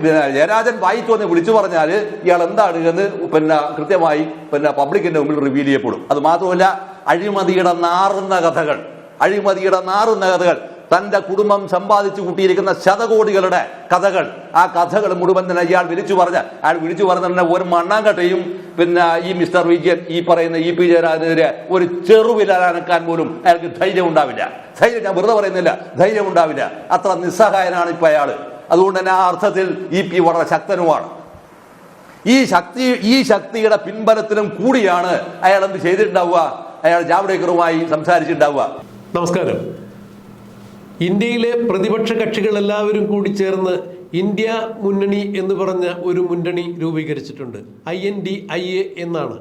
ജയരാജൻ വായിത്തോന്നെ വിളിച്ചു പറഞ്ഞാൽ ഇയാൾ എന്താണ് എന്ന് കൃത്യമായി പബ്ലിക്കിന്റെ മുമ്പിൽ റിവീൽ ചെയ്യപ്പെടും. അത് മാത്രമല്ല, അഴിമതിയുടെ നാറുന്ന കഥകൾ, തന്റെ കുടുംബം സമ്പാദിച്ചു കൂട്ടിയിരിക്കുന്ന ശതകോടികളുടെ കഥകൾ, ആ കഥകൾ മുഴുവൻ തന്നെ അയാൾ വിളിച്ചു പറഞ്ഞ ഒരു മണ്ണാങ്കട്ടയും ഈ മിസ്റ്റർ വിജയൻ, ഈ പറയുന്ന EP ജയരാജനെതിരെ ഒരു ചെറുവിലനക്കാൻ പോലും അയാൾക്ക് ധൈര്യം ഉണ്ടാവില്ല. ഞാൻ വെറുതെ പറയുന്നില്ല, ധൈര്യം ഉണ്ടാവില്ല. അത്ര നിസ്സഹായനാണ് ഇപ്പൊ അയാള്. അതുകൊണ്ട് തന്നെ ആ അർത്ഥത്തിൽ EP വളരെ ശക്തനുമാണ്. ഈ ശക്തിയുടെ പിൻബലത്തിലും കൂടിയാണ് അയാൾ എന്ത് ചെയ്തിട്ടുണ്ടാവുക, അയാൾ ജാവ്ദേക്കറുമായി സംസാരിച്ചിട്ടുണ്ടാവുക. നമസ്കാരം. ഇന്ത്യയിലെ പ്രതിപക്ഷ കക്ഷികൾ എല്ലാവരും കൂടി ചേർന്ന് ഇന്ത്യ മുന്നണി എന്ന് പറഞ്ഞ ഒരു മുന്നണി രൂപീകരിച്ചിട്ടുണ്ട്. INDIA എന്നാണ്.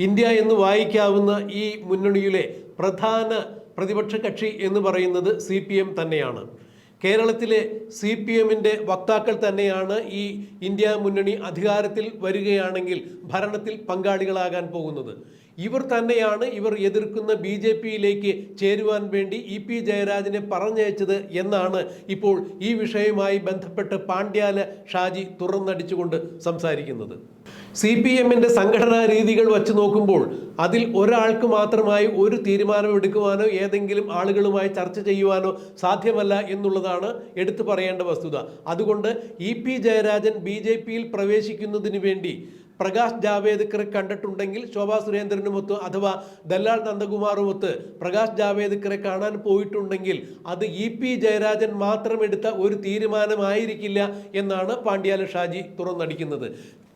ഇന്ത്യ എന്ന് വായിക്കാവുന്ന ഈ മുന്നണിയിലെ പ്രധാന പ്രതിപക്ഷ കക്ഷി എന്ന് പറയുന്നത് CPM തന്നെയാണ്. കേരളത്തിലെ CPMന്റെ വക്താക്കൾ തന്നെയാണ് ഈ ഇന്ത്യ മുന്നണി അധികാരത്തിൽ വരികയാണെങ്കിൽ ഭരണത്തിൽ പങ്കാളികളാകാൻ പോകുന്നത്. ഇവർ തന്നെയാണ് ഇവർ എതിർക്കുന്ന BJPയിലേക്ക് ചേരുവാൻ വേണ്ടി EP ജയരാജനെ പറഞ്ഞയച്ചത് എന്നാണ് ഇപ്പോൾ ഈ വിഷയവുമായി ബന്ധപ്പെട്ട് പാണ്ഡ്യാല ഷാജി തുറന്നടിച്ചുകൊണ്ട് സംസാരിക്കുന്നത്. CPMന്റെ സംഘടനാ രീതികൾ വച്ച് നോക്കുമ്പോൾ അതിൽ ഒരാൾക്ക് മാത്രമായി ഒരു തീരുമാനമെടുക്കുവാനോ ഏതെങ്കിലും ആളുകളുമായി ചർച്ച ചെയ്യുവാനോ സാധ്യമല്ല എന്നുള്ളതാണ് എടുത്തു പറയേണ്ട വസ്തുത. അതുകൊണ്ട് EP ജയരാജൻ BJPയിൽ പ്രവേശിക്കുന്നതിന് വേണ്ടി പ്രകാശ് ജാവേദ്കറെ കണ്ടിട്ടുണ്ടെങ്കിൽ ശോഭാ സുരേന്ദ്രനുമൊത്ത് അഥവാ ദല്ലാൽ നന്ദകുമാറുമൊത്ത് പ്രകാശ് ജാവേദ്കറെ കാണാൻ പോയിട്ടുണ്ടെങ്കിൽ അത് EP ജയരാജൻ മാത്രം എടുത്ത ഒരു തീരുമാനമായിരിക്കില്ല എന്നാണ് പാണ്ഡ്യാല ഷാജി തുറന്നടിക്കുന്നത്.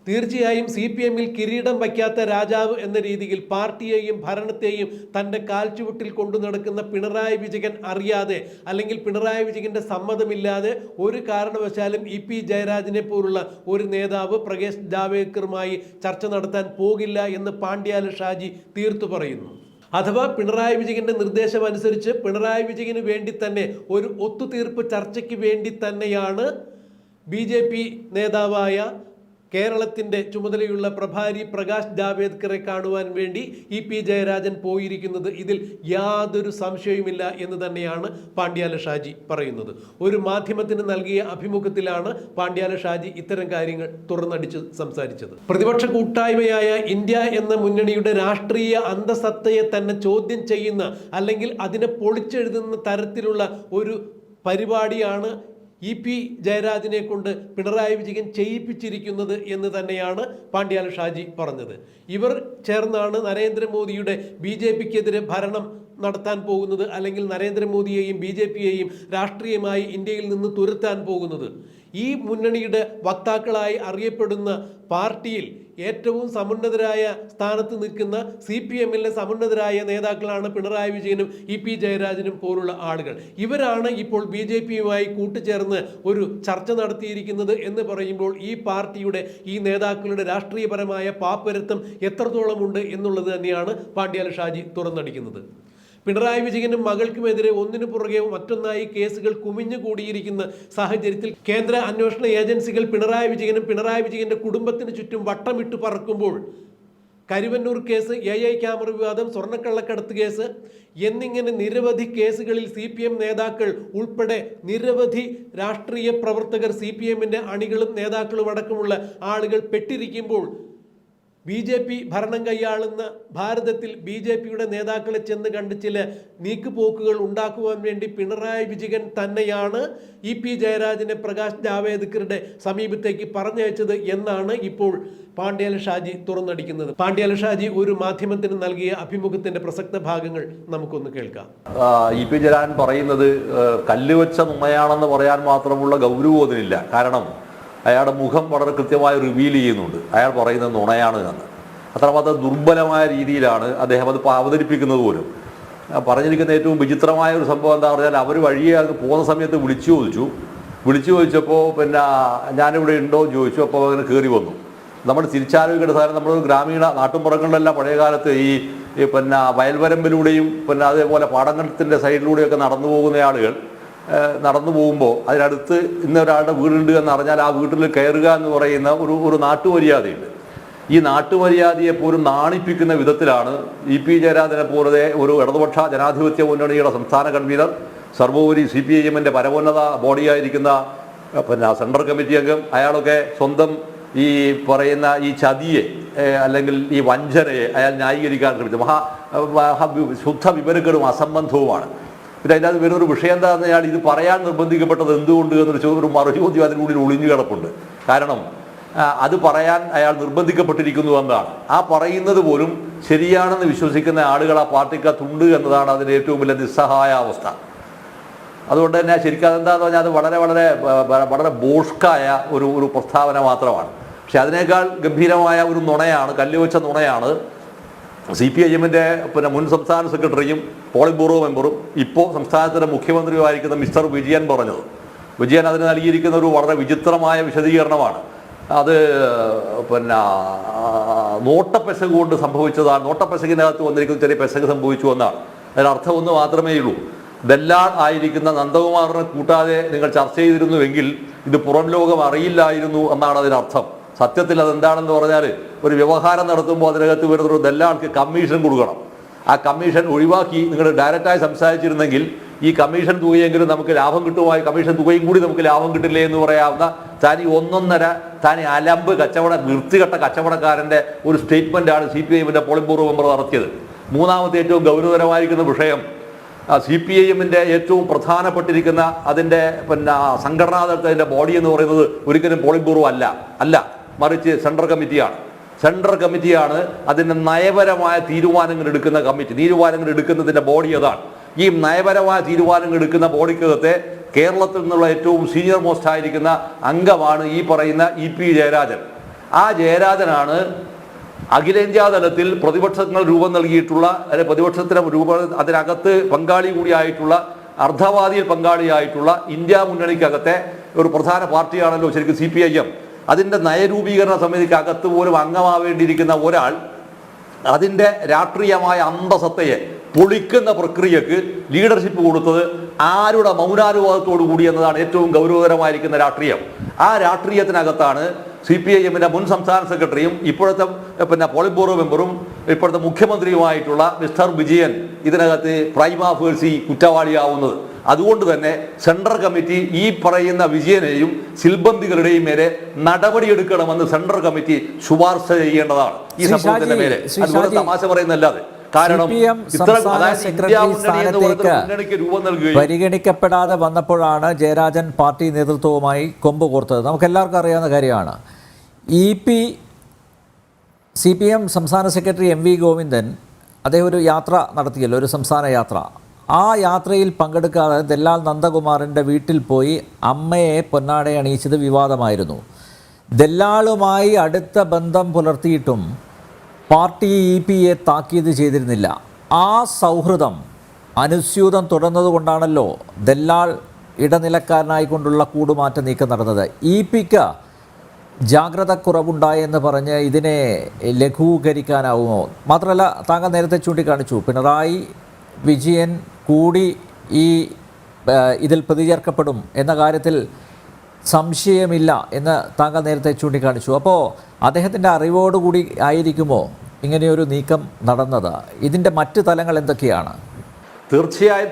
തീർച്ചയായും CPMൽ കിരീടം വയ്ക്കാത്ത രാജാവ് എന്ന രീതിയിൽ പാർട്ടിയെയും ഭരണത്തെയും തൻ്റെ കാൽച്ചുവട്ടിൽ കൊണ്ടു നടക്കുന്ന പിണറായി വിജയൻ അറിയാതെ അല്ലെങ്കിൽ പിണറായി വിജയന്റെ സമ്മതമില്ലാതെ ഒരു കാരണവശാലും EP ജയരാജനെ പോലുള്ള ഒരു നേതാവ് പ്രകാശ് ജാവേദ്കറുമായി ചർച്ച നടത്താൻ പോകില്ല എന്ന് പാണ്ഡ്യാല ഷാജി തീർത്തു പറയുന്നു. അഥവാ പിണറായി വിജയന്റെ നിർദ്ദേശം അനുസരിച്ച് പിണറായി വിജയന് വേണ്ടി തന്നെ ഒരു ഒത്തുതീർപ്പ് ചർച്ചയ്ക്ക് വേണ്ടി തന്നെയാണ് BJP നേതാവായ കേരളത്തിൻ്റെ ചുമതലയുള്ള പ്രഭാരി പ്രകാശ് ജാവേദ്കറെ കാണുവാൻ വേണ്ടി EP ജയരാജൻ പോയിരിക്കുന്നത്. ഇതിൽ യാതൊരു സംശയവുമില്ല എന്ന് തന്നെയാണ് പാണ്ഡ്യാല ഷാജി പറയുന്നത്. ഒരു മാധ്യമത്തിന് നൽകിയ അഭിമുഖത്തിലാണ് പാണ്ഡ്യാല ഷാജി ഇത്തരം കാര്യങ്ങൾ തുറന്നടിച്ച് സംസാരിച്ചത്. പ്രതിപക്ഷ കൂട്ടായ്മയായ ഇന്ത്യ എന്ന മുന്നണിയുടെ രാഷ്ട്രീയ അന്തസത്തയെ തന്നെ ചോദ്യം ചെയ്യുന്ന അല്ലെങ്കിൽ അതിനെ പൊളിച്ചെഴുതുന്ന തരത്തിലുള്ള ഒരു പരിപാടിയാണ് EP ജയരാജനെ കൊണ്ട് പിണറായി വിജയൻ ചെയ്യിപ്പിച്ചിരിക്കുന്നത് എന്ന് തന്നെയാണ് പാണ്ഡ്യാല ഷാജി പറഞ്ഞത്. ഇവർ ചേർന്നാണ് നരേന്ദ്രമോദിയുടെ BJPക്കെതിരെ ഭരണം നടത്താൻ പോകുന്നത്, അല്ലെങ്കിൽ നരേന്ദ്രമോദിയെയും BJPയെയും രാഷ്ട്രീയമായി ഇന്ത്യയിൽ നിന്ന് തുരത്താൻ പോകുന്നത്. ഈ മുന്നണിയുടെ വക്താക്കളായി അറിയപ്പെടുന്ന പാർട്ടിയിൽ ഏറ്റവും സമുന്നതരായ സ്ഥാനത്ത് നിൽക്കുന്ന CPMലെ സമുന്നതരായ നേതാക്കളാണ് പിണറായി വിജയനും EP ജയരാജനും പോലുള്ള ആളുകൾ. ഇവരാണ് ഇപ്പോൾ BJPയുമായി കൂട്ടുചേർന്ന് ഒരു ചർച്ച നടത്തിയിരിക്കുന്നത് എന്ന് പറയുമ്പോൾ ഈ പാർട്ടിയുടെ ഈ നേതാക്കളുടെ രാഷ്ട്രീയപരമായ പാപ്പരത്വം എത്രത്തോളമുണ്ട് എന്നുള്ളത് തന്നെയാണ് പാണ്ഡ്യാല ഷാജി തുറന്നടിക്കുന്നത്. പിണറായി വിജയനും മകൾക്കുമെതിരെ ഒന്നിനു പുറകെ മറ്റൊന്നായി കേസുകൾ കുമിഞ്ഞുകൂടിയിരിക്കുന്ന സാഹചര്യത്തിൽ കേന്ദ്ര അന്വേഷണ ഏജൻസികൾ പിണറായി വിജയനും പിണറായി വിജയന്റെ കുടുംബത്തിന് ചുറ്റും വട്ടമിട്ട് പറക്കുമ്പോൾ കരുവന്നൂർ കേസ്, AI ക്യാമറ വിവാദം, സ്വർണ്ണക്കള്ളക്കടത്ത് കേസ് എന്നിങ്ങനെ നിരവധി കേസുകളിൽ CPM നേതാക്കൾ ഉൾപ്പെടെ നിരവധി രാഷ്ട്രീയ പ്രവർത്തകർ, CPMന്റെ അണികളും നേതാക്കളും അടക്കമുള്ള ആളുകൾ പെട്ടിരിക്കുമ്പോൾ BJP ഭരണം കൈയാളുന്ന ഭാരതത്തിൽ BJPയുടെ നേതാക്കളെ ചെന്ന് കണ്ട് ചില നീക്കുപോക്കുകൾ ഉണ്ടാക്കുവാൻ വേണ്ടി പിണറായി വിജയൻ തന്നെയാണ് EP ജയരാജനെ പ്രകാശ് ജാവേദ്കറുടെ സമീപത്തേക്ക് പറഞ്ഞയച്ചത് എന്നാണ് ഇപ്പോൾ പാണ്ഡ്യാല ഷാജി തുറന്നടിക്കുന്നത്. പാണ്ഡ്യാല ഷാജി ഒരു മാധ്യമത്തിന് നൽകിയ അഭിമുഖത്തിന്റെ പ്രസക്ത ഭാഗങ്ങൾ നമുക്കൊന്ന് കേൾക്കാം. EP ജയരാജൻ പറയുന്നത് കല്ലുവെച്ച നുണയാണെന്ന് പറയാൻ മാത്രമുള്ള ഗൗരവമൊന്നുമില്ല. കാരണം അയാളുടെ മുഖം വളരെ കൃത്യമായി റിവീൽ ചെയ്യുന്നുണ്ട്. അയാൾ പറയുന്നത് നുണയാണ് എന്ന്. അത്രമാത്രം ദുർബലമായ രീതിയിലാണ് അദ്ദേഹം അത് അവതരിപ്പിക്കുന്നത് പോലും. പറഞ്ഞിരിക്കുന്ന ഏറ്റവും വിചിത്രമായ ഒരു സംഭവം എന്താ പറഞ്ഞാൽ, അവർ വഴിയെ പോകുന്ന സമയത്ത് വിളിച്ചു ചോദിച്ചപ്പോൾ ഞാനിവിടെ ഉണ്ടോ എന്ന് ചോദിച്ചു. അപ്പോൾ അങ്ങനെ കയറി വന്നു. നമ്മൾ തിരിച്ചാലോചിക്കേണ്ട സാധനം, നമ്മൾ ഗ്രാമീണ നാട്ടുമ്പുറങ്ങളിലെല്ലാം പഴയ കാലത്ത് ഈ വയൽവരമ്പിലൂടെയും അതേപോലെ പാടങ്ങളുടെ സൈഡിലൂടെയൊക്കെ നടന്നു പോകുന്ന ആളുകൾ നടന്നു പോകുമ്പോൾ അതിനടുത്ത് ഇന്നൊരാളുടെ വീടുണ്ട് എന്ന് അറിഞ്ഞാൽ ആ വീട്ടിൽ കയറുക എന്ന് പറയുന്ന ഒരു നാട്ടുമര്യാദയുണ്ട്. ഈ നാട്ടുമര്യാദയെ പോലും നാണിപ്പിക്കുന്ന വിധത്തിലാണ് EP ജയരാജനെ പോലെ ഒരു ഇടതുപക്ഷ ജനാധിപത്യ മുന്നണിയുടെ സംസ്ഥാന കൺവീനർ, സർവോപരി CPIMന്റെ പരമോന്നത ബോഡിയായിരിക്കുന്ന പിന്നെ സെൻട്രൽ കമ്മിറ്റി അംഗം, അയാളൊക്കെ സ്വന്തം ഈ പറയുന്ന ഈ ചതിയെ അല്ലെങ്കിൽ ഈ വഞ്ചനയെ അയാൾ ന്യായീകരിക്കാൻ ശ്രമിച്ചു. ശുദ്ധ വിവരക്കേടും അസംബന്ധവുമാണ്. പിന്നെ അതിൻ്റെ അത് വരുന്നൊരു വിഷയം എന്താണെന്ന് അയാൾ ഇത് പറയാൻ നിർബന്ധിക്കപ്പെട്ടത് എന്തുകൊണ്ട് എന്നൊരു മറുചോദ്യം അതിനുള്ളിൽ ഒളിഞ്ഞു കിടപ്പുണ്ട്. കാരണം അത് പറയാൻ അയാൾ നിർബന്ധിക്കപ്പെട്ടിരിക്കുന്നു എന്നാണ്. ആ പറയുന്നത് പോലും ശരിയാണെന്ന് വിശ്വസിക്കുന്ന ആളുകൾ ആ പാർട്ടിക്കകത്തുണ്ട് എന്നതാണ് അതിൻ്റെ ഏറ്റവും വലിയ നിസ്സഹായാവസ്ഥ. അതുകൊണ്ട് തന്നെ ശരിക്കും അതെന്താണെന്ന് പറഞ്ഞാൽ അത് വളരെ വളരെ വളരെ ബോഷ്കായ ഒരു പ്രസ്താവന മാത്രമാണ്. പക്ഷെ അതിനേക്കാൾ ഗംഭീരമായ ഒരു നുണയാണ്, കല്ലുവെച്ച നുണയാണ് CPIM-ന്റെ പിന്നെ മുൻ സംസ്ഥാന സെക്രട്ടറിയും പോളിറ്റ് ബ്യൂറോ മെമ്പറും ഇപ്പോൾ സംസ്ഥാനത്തിൻ്റെ മുഖ്യമന്ത്രിയുമായിരിക്കുന്ന മിസ്റ്റർ വിജയൻ പറഞ്ഞത്. വിജയൻ അതിന് നൽകിയിരിക്കുന്ന ഒരു വളരെ വിചിത്രമായ വിശദീകരണമാണ്. അത് പിന്നെ നോട്ടപ്പെശക് കൊണ്ട് സംഭവിച്ചതാണ്. നോട്ടപ്പെശകിനകത്ത് വന്നിരിക്കുന്ന ചെറിയ പെശക് സംഭവിച്ചു എന്നാണ്. അതിനർത്ഥം ഒന്ന് മാത്രമേ ഉള്ളൂ. ദല്ലാൾ ആയിരിക്കുന്ന നന്ദകുമാറിനെ കൂട്ടാതെ നിങ്ങൾ ചർച്ച ചെയ്തിരുന്നുവെങ്കിൽ ഇത് പുറം ലോകം അറിയില്ലായിരുന്നു എന്നാണ് അതിനർത്ഥം. സത്യത്തിൽ അതെന്താണെന്ന് പറഞ്ഞാൽ ഒരു വ്യവഹാരം നടത്തുമ്പോൾ അതിനകത്ത് വരുന്നൊരു ദല്ലാൾക്ക് കമ്മീഷൻ കൊടുക്കണം. ആ കമ്മീഷൻ ഒഴിവാക്കി നിങ്ങൾ ഡയറക്റ്റായി സംസാരിച്ചിരുന്നെങ്കിൽ ഈ കമ്മീഷൻ തുകയെങ്കിലും നമുക്ക് ലാഭം കിട്ടുമായി, കമ്മീഷൻ തുകയും കൂടി നമുക്ക് ലാഭം കിട്ടില്ലേ എന്ന് പറയാവുന്ന താനി താനി അലമ്പ് വൃത്തികെട്ട കച്ചവടക്കാരൻ്റെ ഒരു സ്റ്റേറ്റ്മെൻറ്റാണ് CPIM-ന്റെ പോളിറ്റ് ബ്യൂറോ മെമ്പർ നടത്തിയത്. മൂന്നാമത്തെ ഏറ്റവും ഗൗരവതരമായിരിക്കുന്ന വിഷയം CPIM-ന്റെ ഏറ്റവും പ്രധാനപ്പെട്ടിരിക്കുന്ന അതിൻ്റെ പിന്നെ സംഘടനാതലത്തിൻ്റെ ബോഡി എന്ന് പറയുന്നത് ഒരിക്കലും പോളിറ്റ് ബ്യൂറോ അല്ല, മറിച്ച് സെൻട്രൽ കമ്മിറ്റിയാണ്. സെൻട്രൽ കമ്മിറ്റിയാണ് അതിൻ്റെ നയപരമായ തീരുമാനങ്ങൾ എടുക്കുന്ന കമ്മിറ്റി. തീരുമാനങ്ങൾ എടുക്കുന്നതിൻ്റെ ബോഡി അതാണ്. ഈ നയപരമായ തീരുമാനങ്ങൾ എടുക്കുന്ന ബോഡിക്കകത്തെ കേരളത്തിൽ നിന്നുള്ള ഏറ്റവും സീനിയർ മോസ്റ്റ് ആയിരിക്കുന്ന അംഗമാണ് ഈ പറയുന്ന EP ജയരാജൻ. ആ ജയരാജനാണ് അഖിലേന്ത്യാ തലത്തിൽ പ്രതിപക്ഷങ്ങൾ രൂപം നൽകിയിട്ടുള്ള പ്രതിപക്ഷത്തിന് അതിനകത്ത് പങ്കാളി കൂടിയായിട്ടുള്ള അർദ്ധവാദിയിൽ പങ്കാളിയായിട്ടുള്ള ഇന്ത്യ മുന്നണിക്കകത്തെ ഒരു പ്രധാന പാർട്ടിയാണല്ലോ ശരിക്കും CPIM. അതിൻ്റെ നയരൂപീകരണ സമിതിക്കകത്ത് പോലും അംഗമാവേണ്ടിയിരിക്കുന്ന ഒരാൾ അതിൻ്റെ രാഷ്ട്രീയമായ അന്തസത്തയെ പൊളിക്കുന്ന പ്രക്രിയക്ക് ലീഡർഷിപ്പ് കൊടുത്തത് ആരുടെ മൗനാനുവാദത്തോടു കൂടി എന്നതാണ് ഏറ്റവും ഗൗരവകരമായിരിക്കുന്ന രാഷ്ട്രീയം. ആ രാഷ്ട്രീയത്തിനകത്താണ് CPIM-ന്റെ മുൻ സംസ്ഥാന സെക്രട്ടറിയും ഇപ്പോഴത്തെ പിന്നെ പോളിറ്റ് ബ്യൂറോ മെമ്പറും ഇപ്പോഴത്തെ മുഖ്യമന്ത്രിയുമായിട്ടുള്ള മിസ്റ്റർ വിജയൻ ഇതിനകത്ത് പ്രൈമാ ഫേഴ്സി കുറ്റവാളിയാവുന്നത്. അതുകൊണ്ട് തന്നെ സെൻട്രൽ കമ്മിറ്റി ഈ പറയുന്ന വിജയനെയും സിൽബന്ദികളുടെയും മേലെ നടപടിയെടുക്കണമെന്ന് സെൻട്രൽ കമ്മിറ്റി ശുപാർശ ചെയ്യേണ്ടതാണ് ഈ സംഭവത്തിന്റെ മേലെ. അതുപോലെ തമാശ പറയുന്നല്ലാതെ. കാരണം പരിഗണിക്കപ്പെടാതെ വന്നപ്പോഴാണ് ജയരാജൻ പാർട്ടി നേതൃത്വവുമായി കൊമ്പ് കോർത്തത്. നമുക്കെല്ലാവർക്കും അറിയാവുന്ന കാര്യമാണ്. CPM സംസ്ഥാന സെക്രട്ടറി MV ഗോവിന്ദൻ അദ്ദേഹം ഒരു യാത്ര നടത്തിയല്ലോ, ഒരു സംസ്ഥാന യാത്ര. ആ യാത്രയിൽ പങ്കെടുക്കാതെ ദല്ലാൽ നന്ദകുമാറിൻ്റെ വീട്ടിൽ പോയി അമ്മയെ പൊന്നാട അണിയിച്ചത് വിവാദമായിരുന്നു. ദല്ലാളുമായി അടുത്ത ബന്ധം പുലർത്തിയിട്ടും പാർട്ടി EP-യെ താക്കീത് ചെയ്തിരുന്നില്ല. ആ സൗഹൃദം അനുസ്യൂതം തുടർന്നതുകൊണ്ടാണല്ലോ ദല്ലാൾ ഇടനിലക്കാരനായിക്കൊണ്ടുള്ള കൂടുമാറ്റ നീക്കം നടന്നത്. EP-ക്ക് ജാഗ്രത കുറവുണ്ടായെന്ന് പറഞ്ഞ് ഇതിനെ ലഘൂകരിക്കാനാവുമോ? മാത്രമല്ല, താങ്കൾ നേരത്തെ ചൂണ്ടിക്കാണിച്ചു പിണറായി വിജയൻ കൂടി ഇതിൽ പ്രതിചേർക്കപ്പെടും എന്ന കാര്യത്തിൽ സംശയമില്ല എന്ന് താങ്കൾ നേരത്തെ ചൂണ്ടിക്കാണിച്ചു. അപ്പോൾ അദ്ദേഹത്തിൻ്റെ അറിവോടുകൂടി ആയിരിക്കുമോ ഇങ്ങനെയൊരു നീക്കം നടന്നത്? ഇതിൻ്റെ മറ്റ് തലങ്ങൾ എന്തൊക്കെയാണ്? തീർച്ചയായും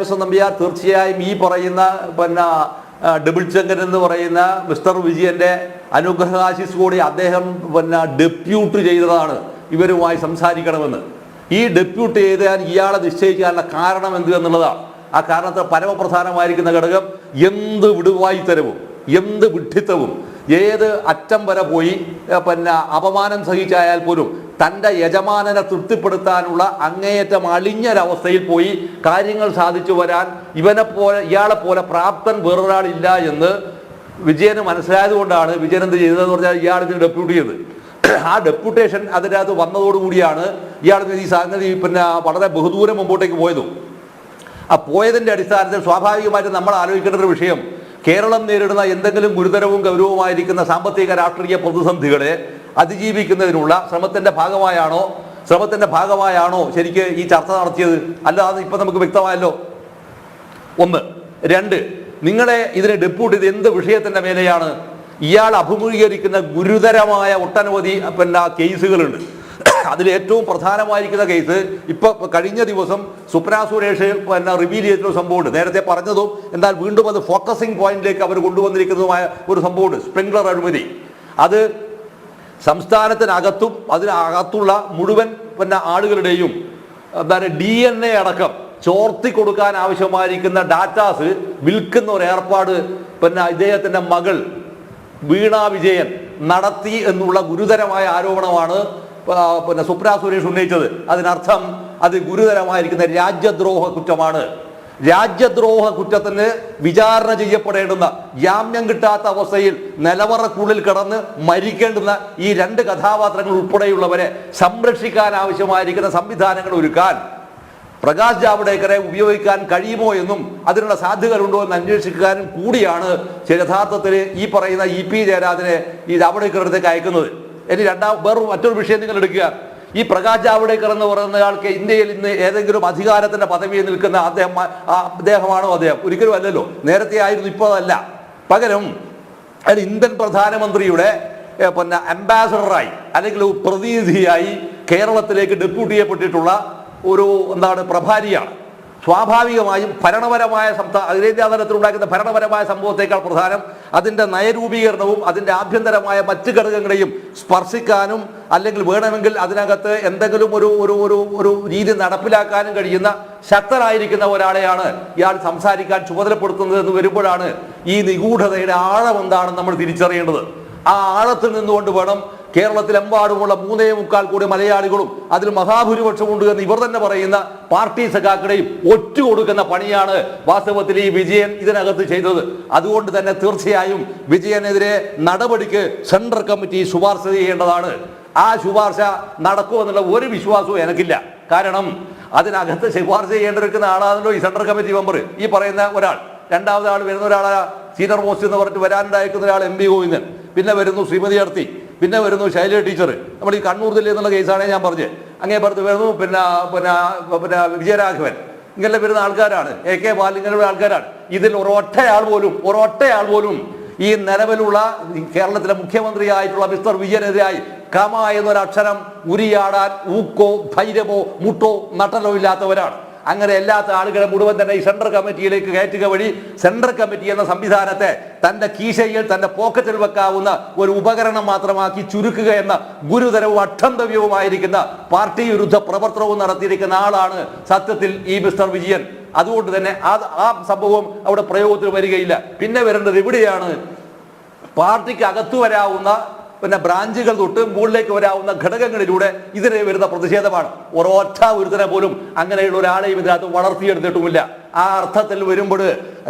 മിസ്റ്റർ നമ്പ്യാർ, തീർച്ചയായും ഈ പറയുന്ന പിന്നെ ഡബിൾ ചെങ്കൻ എന്ന് പറയുന്ന മിസ്റ്റർ വിജയന്റെ അനുഗ്രഹാശിസ് കൂടി അദ്ദേഹം പിന്നെ ഡെപ്യൂട്ട് ചെയ്തതാണ് ഇവരുമായി സംസാരിക്കണമെന്ന്. ഈ ഡെപ്യൂട്ട് ചെയ്താൽ ഇയാളെ നിശ്ചയിക്കാനുള്ള കാരണം എന്ത് എന്നുള്ളതാണ്. ആ കാരണത്തിൽ പരമപ്രധാനമായിരിക്കുന്ന ഘടകം എന്ത് വിടുവായിത്തരവും എന്ത് വിഡ്ഢിത്തവും ഏത് അറ്റം വരെ പോയി പിന്നെ അപമാനം സഹിച്ചായാൽ പോലും തൻ്റെ യജമാനനെ തൃപ്തിപ്പെടുത്താനുള്ള അങ്ങേയറ്റം അളിഞ്ഞൊരവസ്ഥയിൽ പോയി കാര്യങ്ങൾ സാധിച്ചു വരാൻ ഇയാളെപ്പോലെ പ്രാപ്തൻ വേറൊരാളില്ല എന്ന് വിജയന് മനസ്സിലായതുകൊണ്ടാണ് വിജയൻ എന്ത് ചെയ്തതെന്ന് പറഞ്ഞാൽ ഇയാൾ ഇതിന് ഡെപ്യൂട്ട് ചെയ്തത്. ആ ഡെപ്യൂട്ടേഷൻ അതിനകത്ത് വന്നതോടുകൂടിയാണ് ഇയാൾ ഈ സംഗതി പിന്നെ വളരെ ബഹുദൂരം മുമ്പോട്ടേക്ക് പോയതും. ആ പോയതിൻ്റെ അടിസ്ഥാനത്തിൽ സ്വാഭാവികമായിട്ട് നമ്മൾ ആലോചിക്കേണ്ട ഒരു വിഷയം, കേരളം നേരിടുന്ന എന്തെങ്കിലും ഗുരുതരവും ഗൗരവമായിരിക്കുന്ന സാമ്പത്തിക രാഷ്ട്രീയ പ്രതിസന്ധികളെ അതിജീവിക്കുന്നതിനുള്ള ശ്രമത്തിന്റെ ഭാഗമായാണോ ശരിക്ക് ഈ ചർച്ച നടത്തിയത്? അല്ലാതെ ഇപ്പം നമുക്ക് വ്യക്തമായല്ലോ. ഒന്ന്. രണ്ട്, നിങ്ങളെ ഇതിനെ ഡെപ്യൂട്ട് ചെയ്ത് എന്ത് വിഷയത്തിന്റെ മേലെയാണ്? ഇയാൾ അഭിമുഖീകരിക്കുന്ന ഗുരുതരമായ ഒട്ടനവധി പിന്നെ കേസുകളുണ്ട്. അതിൽ ഏറ്റവും പ്രധാനമായിരിക്കുന്ന കേസ് ഇപ്പൊ കഴിഞ്ഞ ദിവസം സുപ്രാ സുരേഷ് റിവീൽ ചെയ്തിട്ടുള്ള സംഭവമുണ്ട്. നേരത്തെ പറഞ്ഞതും എന്നാൽ വീണ്ടും അത് ഫോക്കസിംഗ് പോയിന്റിലേക്ക് അവർ കൊണ്ടുവന്നിരിക്കുന്നതുമായ ഒരു സംഭവമുണ്ട്. സ്പ്രിംഗ്ലർ അഴിമതി. അത് സംസ്ഥാനത്തിനകത്തും അതിനകത്തുള്ള മുഴുവൻ ആളുകളുടെയും DNA അടക്കം ചോർത്തി കൊടുക്കാൻ ആവശ്യമായിരിക്കുന്ന ഡാറ്റാസ് വിൽക്കുന്ന ഒരു ഏർപ്പാട് ഇദ്ദേഹത്തിന്റെ മകൾ വീണ വിജയൻ നടത്തി എന്നുള്ള ഗുരുതരമായ ആരോപണമാണ് സുപ്രാ സുരേഷ് ഉന്നയിച്ചത്. അതിനർത്ഥം അത് ഗുരുതരമായിരിക്കുന്ന രാജ്യദ്രോഹ കുറ്റമാണ്. രാജ്യദ്രോഹ കുറ്റത്തിന് വിചാരണ ചെയ്യപ്പെടേണ്ടുന്ന, ജാമ്യം കിട്ടാത്ത അവസ്ഥയിൽ നിലവറക്കുള്ളിൽ കിടന്ന് മരിക്കേണ്ടുന്ന ഈ 2 കഥാപാത്രങ്ങൾ ഉൾപ്പെടെയുള്ളവരെ സംരക്ഷിക്കാൻ ആവശ്യമായിരിക്കുന്ന സംവിധാനങ്ങൾ ഒരുക്കാൻ പ്രകാശ് ജാവ്ദേക്കറെ ഉപയോഗിക്കാൻ കഴിയുമോ എന്നും അതിനുള്ള സാധ്യതകളുണ്ടോ എന്ന് അന്വേഷിക്കാനും കൂടിയാണ് യഥാർത്ഥത്തിൽ ഈ പറയുന്ന EP ജയരാജനെ ഈ ജാവ്ദേക്കറുടെ അടുത്തേക്ക് അയക്കുന്നത്. ഇനി മറ്റൊരു വിഷയം നിങ്ങൾ എടുക്കുക. ഈ പ്രകാശ് ജാവ്ദേക്കർ എന്ന് പറയുന്നയാൾക്ക് ഇന്ത്യയിൽ ഇന്ന് ഏതെങ്കിലും അധികാരത്തിന്റെ പദവിയിൽ നിൽക്കുന്ന അദ്ദേഹമാണോ? അദ്ദേഹം ഒരിക്കലും അല്ലല്ലോ. നേരത്തെ ആയിരുന്നു, ഇപ്പോൾ അല്ല. പകരം ഇന്ത്യൻ പ്രധാനമന്ത്രിയുടെ അംബാസഡറായി അല്ലെങ്കിൽ പ്രതിനിധിയായി കേരളത്തിലേക്ക് ഡെപ്യൂട്ട് ചെയ്യപ്പെട്ടിട്ടുള്ള ഒരു പ്രഭാരിയാണ്. സ്വാഭാവികമായും ഭരണപരമായ അഖിലേന്ത്യാ തലത്തിലുണ്ടാക്കുന്ന ഭരണപരമായ സംഭവത്തേക്കാൾ പ്രധാനം അതിൻ്റെ നയരൂപീകരണവും അതിൻ്റെ ആഭ്യന്തരമായ മറ്റ് ഘടകങ്ങളെയും സ്പർശിക്കാനും അല്ലെങ്കിൽ വേണമെങ്കിൽ അതിനകത്ത് എന്തെങ്കിലും ഒരു രീതി നടപ്പിലാക്കാനും കഴിയുന്ന ശക്തനായിരിക്കുന്ന ഒരാളെയാണ് ഇയാൾ സംസാരിക്കാൻ ചുമതലപ്പെടുത്തുന്നത് എന്ന് വരുമ്പോഴാണ് ഈ നിഗൂഢതയുടെ ആഴം എന്താണെന്ന് നമ്മൾ തിരിച്ചറിയേണ്ടത്. ആ ആഴത്തിൽ നിന്നുകൊണ്ട് വേണം കേരളത്തിലെമ്പാടുമുള്ള 3.25 കോടി മലയാളികളും അതിൽ മഹാഭൂരിപക്ഷമുണ്ട് എന്ന് ഇവർ തന്നെ പറയുന്ന പാർട്ടി സഖാക്കളെയും ഒറ്റുകൊടുക്കുന്ന പണിയാണ് വാസ്തവത്തിൽ ഈ വിജയൻ ഇതിനകത്ത് ചെയ്തത്. അതുകൊണ്ട് തന്നെ തീർച്ചയായും വിജയനെതിരെ നടപടിക്ക് സെൻട്രൽ കമ്മിറ്റി ശുപാർശ ചെയ്യേണ്ടതാണ്. ആ ശുപാർശ നടക്കുമെന്നുള്ള ഒരു വിശ്വാസവും എനിക്കില്ല. കാരണം അതിനകത്ത് ശുപാർശ ചെയ്യേണ്ടിരിക്കുന്ന ആളാണല്ലോ ഈ സെൻട്രൽ കമ്മിറ്റി മെമ്പർ, ഈ പറയുന്ന ഒരാൾ. രണ്ടാമത് ആൾ വരുന്ന ഒരാളെ സീനിയർ മോസ്റ്റ് എന്ന് പറഞ്ഞിട്ട് വരാനുണ്ടായിരിക്കുന്ന ഒരാൾ MP ഗോവിന്ദൻ, പിന്നെ വരുന്നു ശ്രീമതി അടുത്തി, പിന്നെ വരുന്നു ശൈലജ ടീച്ചർ. നമ്മൾ ഈ കണ്ണൂർ ജില്ലയിൽ നിന്നുള്ള കേസാണ് ഞാൻ പറഞ്ഞത്. അങ്ങേ പുറത്ത് വരുന്നു പിന്നെ വിജയരാഘവൻ. ഇങ്ങനെ വരുന്ന ആൾക്കാരാണ്. AK ബാലൻ, ഇങ്ങനെയുള്ള ആൾക്കാരാണ്. ഇതിൽ ഒരൊറ്റയാൾ പോലും ഈ നിലവിലുള്ള കേരളത്തിലെ മുഖ്യമന്ത്രിയായിട്ടുള്ള മിസ്റ്റർ വിജയനെതിരായി കമ എന്നൊരക്ഷരം ഉരിയാടാൻ ഊക്കോ ധൈര്യമോ മുട്ടോ നട്ടലോ ഇല്ലാത്തവരാണ്. അങ്ങനെ അല്ലാത്ത ആളുകളെ മുഴുവൻ തന്നെ ഈ സെൻട്രൽ കമ്മിറ്റിയിലേക്ക് കയറ്റുക വഴി സെൻട്രൽ കമ്മിറ്റി എന്ന സംവിധാനത്തെ തന്റെ കീശയിൽ തന്റെ പോക്കറ്റിൽ വെക്കാവുന്ന ഒരു ഉപകരണം മാത്രമാക്കി ചുരുക്കുക എന്ന ഗുരുതരവും അക്ഷന്തവ്യവുമായിരിക്കുന്ന പാർട്ടി വിരുദ്ധ പ്രവർത്തനവും നടത്തിയിരിക്കുന്ന ആളാണ് സത്യത്തിൽ ഈ മിസ്റ്റർ വിജയൻ. അതുകൊണ്ട് തന്നെ ആ സംഭവം അവിടെ പ്രയോഗത്തിൽ വരികയില്ല. പിന്നെ വരേണ്ടത് ഇവിടെയാണ്. പാർട്ടിക്ക് അകത്തു വരാവുന്ന ബ്രാഞ്ചുകൾ തൊട്ട് മുകളിലേക്ക് വരാവുന്ന ഘടകങ്ങളിലൂടെ ഇതിനെ വരുന്ന പ്രതിഷേധമാണ്. ഒരൊറ്റ ഒരുത്തനെ പോലും അങ്ങനെയുള്ള ഒരാളെയും ഇതിനകത്ത് വളർത്തിയെടുത്തിട്ടുമില്ല. ആ അർത്ഥത്തിൽ വരുമ്പോൾ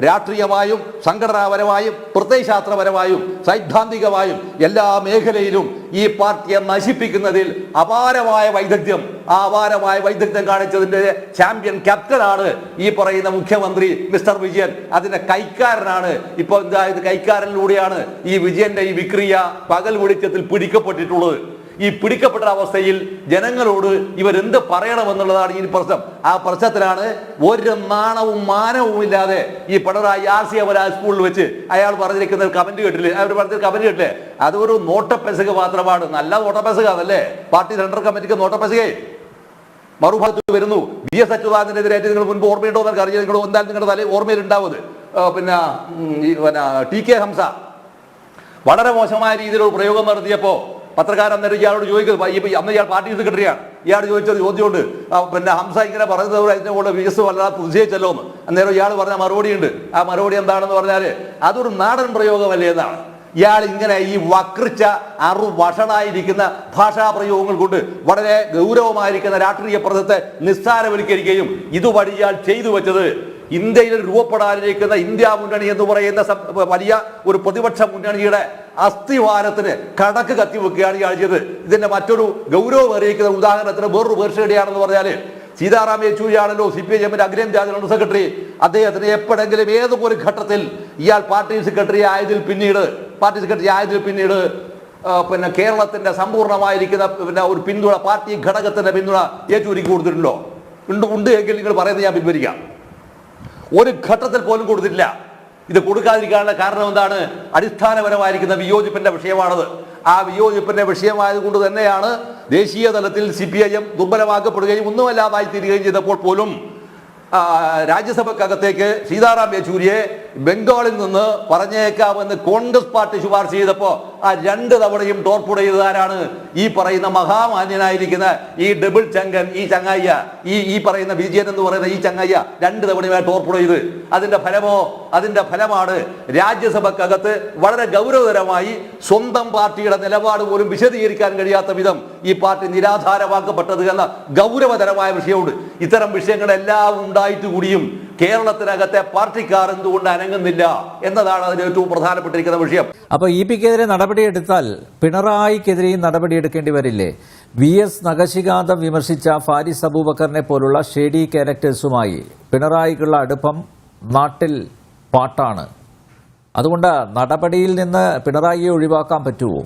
രാഷ്ട്രീയമായും സംഘടനാപരമായും പ്രത്യയശാസ്ത്രപരമായും സൈദ്ധാന്തികമായും എല്ലാ മേഖലയിലും ഈ പാർട്ടിയെ നശിപ്പിക്കുന്നതിൽ അപാരമായ വൈദഗ്ധ്യം കാണിച്ചതിന്റെ ചാമ്പ്യൻ ക്യാപ്റ്റനാണ് ഈ പറയുന്ന മുഖ്യമന്ത്രി മിസ്റ്റർ വിജയൻ. അതിന്റെ കൈക്കാരനാണ്. ഇപ്പോൾ ഇത് കൈക്കാരനിലൂടെയാണ് ഈ വിജയന്റെ ഈ വിക്രിയ പകൽ വെളിച്ചത്തിൽ പിടിക്കപ്പെട്ടിട്ടുള്ളത്. ഈ പിടിക്കപ്പെട്ട അവസ്ഥയിൽ ജനങ്ങളോട് ഇവരെന്ത് പറയണമെന്നുള്ളതാണ് ഈ പ്രശ്നം. ആ പ്രശ്നത്തിലാണ് ഒരു നാണവും മാനവും ഇല്ലാതെ ഈ പിണറായി RC അവരാജ് സ്കൂളിൽ വെച്ച് അയാൾ പറഞ്ഞിരിക്കുന്ന കമന്റ് കേട്ടില്ലേ? അതൊരു നോട്ടപ്പെസക മാത്രമാണ്. നല്ല നോട്ടപ്പെസകാണല്ലേ പാർട്ടി സെൻട്രൽ കമ്മിറ്റിക്ക് നോട്ടപ്പെസകേ. മറുഭാഗത്ത് വരുന്നു VS അച്യുതാനന്ദനെതിരായിട്ട് നിങ്ങൾ മുൻപ് ഓർമ്മയുണ്ടോ എന്നൊക്കെ അറിയാം. നിങ്ങൾ എന്തായാലും നിങ്ങളുടെ തല ഓർമ്മയിൽ ഉണ്ടാവുന്നത് TK ഹംസ വളരെ മോശമായ രീതിയിലുള്ള പ്രയോഗം നടത്തിയപ്പോ പത്രക്കാരൻ അന്നേരം ഇയാളോട് ചോദിക്കുന്നത്, അന്ന് ഇയാൾ പാർട്ടി സെക്രട്ടറിയാണ്, ഇയാൾ ചോദിച്ചത് ചോദ്യമുണ്ട്, ഹംസ ഇങ്ങനെ പറയുന്നത് അതിന്റെ കൂടെ VS വല്ലാതെ പ്രതിഷേധിച്ചല്ലോ എന്ന്. അന്നേരം ഇയാൾ പറഞ്ഞ മറുപടി ഉണ്ട്. ആ മറുപടി എന്താണെന്ന് പറഞ്ഞാൽ അതൊരു നാടൻ പ്രയോഗമല്ലേ എന്നാണ്. ഇയാൾ ഇങ്ങനെ ഈ വക്രിച്ച വഷളായിരിക്കുന്ന ഭാഷാ പ്രയോഗങ്ങൾ കൊണ്ട് വളരെ ഗൗരവമായിരിക്കുന്ന രാഷ്ട്രീയ പ്രശ്നത്തെ നിസ്സാരവൽക്കരിക്കുകയും ഇതുവഴി ഇയാൾ ചെയ്തു വെച്ചത് ഇന്ത്യയിൽ രൂപപ്പെടാനിരിക്കുന്ന ഇന്ത്യ മുന്നണി എന്ന് പറയുന്ന വലിയ ഒരു പ്രതിപക്ഷ മുന്നണിയുടെ അസ്ഥിവാരത്തിന് കടക്ക് കത്തിവെക്കുകയാണ് ഇയാൾ ചെയ്തത്. ഇതിന്റെ മറ്റൊരു ഗൗരവം അറിയിക്കുന്ന ഉദാഹരണത്തിന് വേറൊരു വേർഷയുടെയാണെന്ന് പറഞ്ഞാൽ സീതാറാം യെച്ചൂരിയാണല്ലോ CPIM അഖിലേന്ത്യാ ജനറൽ സെക്രട്ടറി. അദ്ദേഹത്തിന് എപ്പോഴെങ്കിലും ഏതൊരു ഘട്ടത്തിൽ ഇയാൾ പാർട്ടി സെക്രട്ടറി ആയതിൽ പിന്നീട് കേരളത്തിന്റെ സമ്പൂർണ്ണമായിരിക്കുന്ന ഒരു പിന്തുണ, പാർട്ടി ഘടകത്തിന്റെ പിന്തുണ യെച്ചൂരിക്ക് കൊടുത്തിട്ടുണ്ടോ? ഉണ്ട് എങ്കിൽ നിങ്ങൾ പറയുന്നത് ഞാൻ പിൻവലിക്കാം. ഒരു ഘട്ടത്തിൽ പോലും കൊടുത്തിട്ടില്ല. ഇത് കൊടുക്കാതിരിക്കാനുള്ള കാരണം എന്താണ്? അടിസ്ഥാനപരമായിരിക്കുന്ന വിയോജിപ്പിന്റെ വിഷയമാണത്. ആ വിയോജിപ്പിന്റെ വിഷയമായതുകൊണ്ട് തന്നെയാണ് ദേശീയ തലത്തിൽ CPIM ദുർബലമാക്കപ്പെടുകയും ഒന്നുമല്ലാതായി തീരുകയും ചെയ്തപ്പോൾ പോലും രാജ്യസഭക്കകത്തേക്ക് സീതാറാം യെച്ചൂരിയെ ബംഗാളിൽ നിന്ന് പറഞ്ഞേക്കാമെന്ന് കോൺഗ്രസ് പാർട്ടി ശുപാർശ ചെയ്തപ്പോൾ ആ 2 തവണയും ടോർപ്പുഡ് ചെയ്തതാരാണ്? ഈ പറയുന്ന മഹാമാന്യനായിരിക്കുന്ന ഈ ഡബിൾ ചങ്കൻ, ഈ ചങ്ങായ്യ, ഈ പറയുന്ന വിജയൻ എന്ന് പറയുന്ന ഈ ചങ്ങായ്യ 2 തവണയുമായി ടോർപ്പുഡ് ചെയ്ത് അതിന്റെ ഫലമാണ് രാജ്യസഭക്കകത്ത് വളരെ ഗൗരവതരമായി സ്വന്തം പാർട്ടിയുടെ നിലപാട് പോലും വിശദീകരിക്കാൻ കഴിയാത്ത വിധം ഈ പാർട്ടി നിരാധാരമാക്കപ്പെട്ടത് എന്ന ഗൗരവതരമായ വിഷയമുണ്ട്. ഇത്തരം വിഷയങ്ങളെല്ലാം ഉണ്ടായിട്ട് കൂടിയും കേരളത്തിനകത്തെ പാർട്ടിക്കാർ എന്തുകൊണ്ട് അനങ്ങുന്നില്ല എന്നതാണ് അതിന് ഏറ്റവും പ്രധാനപ്പെട്ടിരിക്കുന്ന വിഷയം. അപ്പോൾ EPക്കെതിരെ നടപടിയെടുത്താൽ പിണറായിക്കെതിരെയും നടപടിയെടുക്കേണ്ടി വരില്ലേ? VS നഖശിഖാന്തം വിമർശിച്ച ഫാരിസ് അബൂബക്കറിനെ പോലുള്ള ഷേഡി ക്യാരക്ടേഴ്സുമായി പിണറായിക്കുള്ള അടുപ്പം നാട്ടിൽ പാട്ടാണ്. അതുകൊണ്ട് നടപടിയിൽ നിന്ന് പിണറായിയെ ഒഴിവാക്കാൻ പറ്റുമോ?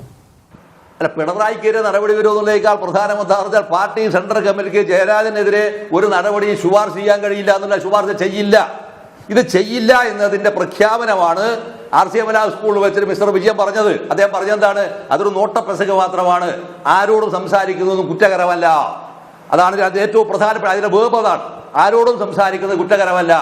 അല്ല, പിണറായിക്കെതിരെ നടപടി വരുമെന്നുള്ളതിനേക്കാൾ പ്രധാനമെന്ന് പറഞ്ഞാൽ പാർട്ടി സെൻട്രൽ കമ്മിറ്റിക്ക് ജയരാജനെതിരെ ഒരു നടപടി ശുപാർശ ചെയ്യാൻ കഴിയില്ല എന്നുള്ള ശുപാർശ ചെയ്യില്ല. ഇത് ചെയ്യില്ല എന്നതിന്റെ പ്രഖ്യാപനമാണ് RCMല സ്കൂളിൽ വെച്ചിട്ട് മിസ്റ്റർ വിജയൻ പറഞ്ഞത്. അദ്ദേഹം പറഞ്ഞെന്താണ്? അതൊരു നോട്ടപ്രസംഗം മാത്രമാണ്, ആരോടും സംസാരിക്കുന്നതൊന്നും കുറ്റകരമല്ല. അതാണ് ഏറ്റവും പ്രധാനപ്പെട്ട അതിന്റെ വേർബ് അതാണ്. ആരോടും സംസാരിക്കുന്നത് കുറ്റകരമല്ല.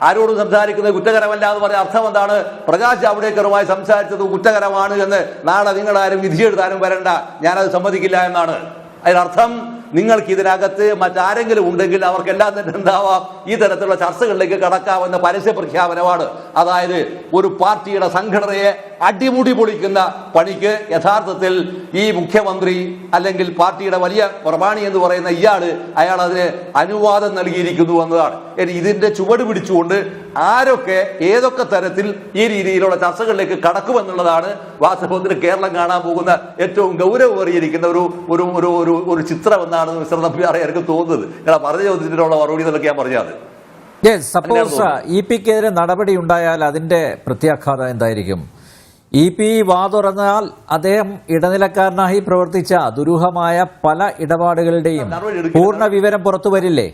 ആരോടും സംസാരിക്കുന്നത് കുറ്റകരമല്ല എന്ന് പറഞ്ഞ അർത്ഥം എന്താണ്? പ്രകാശ് ജാവ്ദേക്കറുമായി സംസാരിച്ചത് കുറ്റകരമാണ് എന്ന് നാളെ നിങ്ങളാരും വിധിയെഴുതാനും വരണ്ട, ഞാനത് സമ്മതിക്കില്ല എന്നാണ്. അതിനർത്ഥം നിങ്ങൾക്ക് ഇതിനകത്ത് മറ്റാരെങ്കിലും ഉണ്ടെങ്കിൽ അവർക്കെല്ലാം തന്നെ എന്താവാം, ഈ തരത്തിലുള്ള ചർച്ചകളിലേക്ക് കടക്കാമെന്ന പരസ്യ പ്രഖ്യാപനമാണ്. അതായത് ഒരു പാർട്ടിയുടെ സംഘടനയെ അടിമുടി പൊളിക്കുന്ന പണിക്ക് യഥാർത്ഥത്തിൽ ഈ മുഖ്യമന്ത്രി അല്ലെങ്കിൽ പാർട്ടിയുടെ വലിയ പ്രമാണി എന്ന് പറയുന്ന അയാൾ അതിന് അനുവാദം നൽകിയിരിക്കുന്നു എന്നതാണ്. ഇതിന്റെ ചുവട് പിടിച്ചുകൊണ്ട് ആരൊക്കെ ഏതൊക്കെ തരത്തിൽ ഈ രീതിയിലുള്ള ചർച്ചകളിലേക്ക് കടക്കുമെന്നുള്ളതാണ് വാസ്തവത്തിൽ കേരളം കാണാൻ പോകുന്ന ഏറ്റവും ഗൗരവമേറിയിരിക്കുന്ന ഒരു ചിത്രമെന്നാണ് മിസ്റ്റർ നമ്പ്യാർ എനിക്ക് തോന്നുന്നത്. ഞാൻ പറഞ്ഞ ചോദ്യത്തിനുള്ള മറുപടി എന്നൊക്കെ ഞാൻ പറഞ്ഞത്. സപ്പോസ് EPക്കെതിരെ നടപടി ഉണ്ടായാൽ അതിന്റെ പ്രത്യാഘാതം എന്തായിരിക്കും? EP വാ തുറന്നാൽ അദ്ദേഹം ഇടനിലക്കാരനായി പ്രവർത്തിച്ച ദുരൂഹമായ പല ഇടപാടുകളുടെയും പൂർണ്ണ വിവരം പുറത്തു വരില്ലേ?